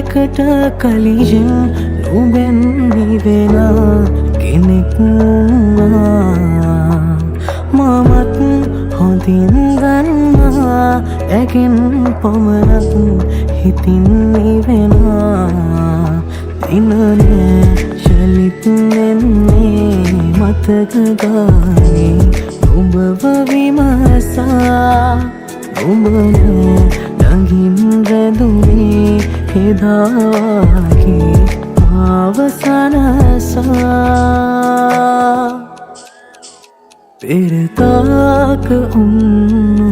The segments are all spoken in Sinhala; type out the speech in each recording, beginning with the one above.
කාලයකට කලින් නුඹෙන් නිවෙන කෙනෙක් වුණා. මමත් හොඳින් ගන්නා ඇගෙන් පමණක් හිතින් නිවෙනවා. දිනනේ චලිත වෙන්නේ මතක ගානේ නුඹව විමසා. නුඹනේ ළඟින් රැඳුනේ එදාගේ අවසනසා. පෙරතාක උන්නු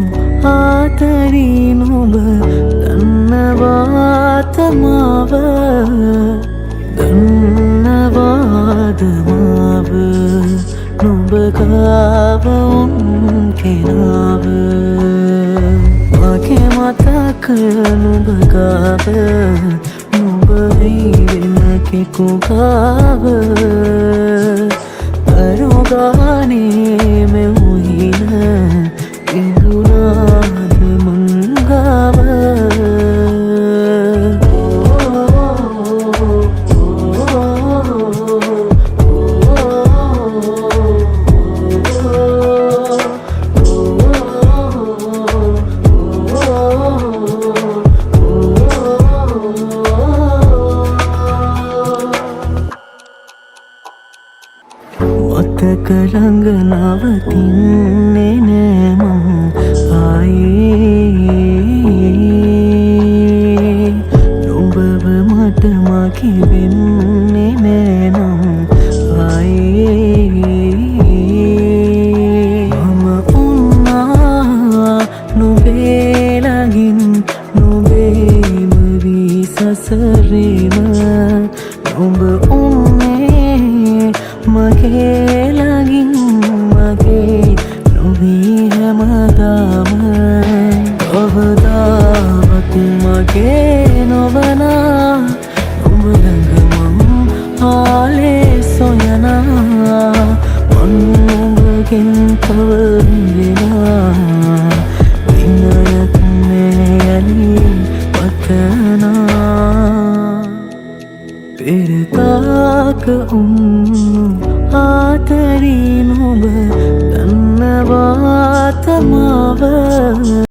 ආතරී නුඹ දන්නවාද මාව. දන්නවාද මාව නුඹ ගාව උන් කෙනාව. මගේ මතක නුඹ ගාව නුඹ වෙන කෙකු ගාව. අරුගානේ මෙවුහින ඉඳුනාද මංගාව. මතක ළඟ නවතින්නේ නෑ මම ආයේ. නුඹව මට මගේ වෙන්නේ නෑ නම් ආයේ. මම උන්නා නුඹේ ළඟින් නුඹේම වී සසරේම. නුඹ උන්නේ මගේ ළඟින්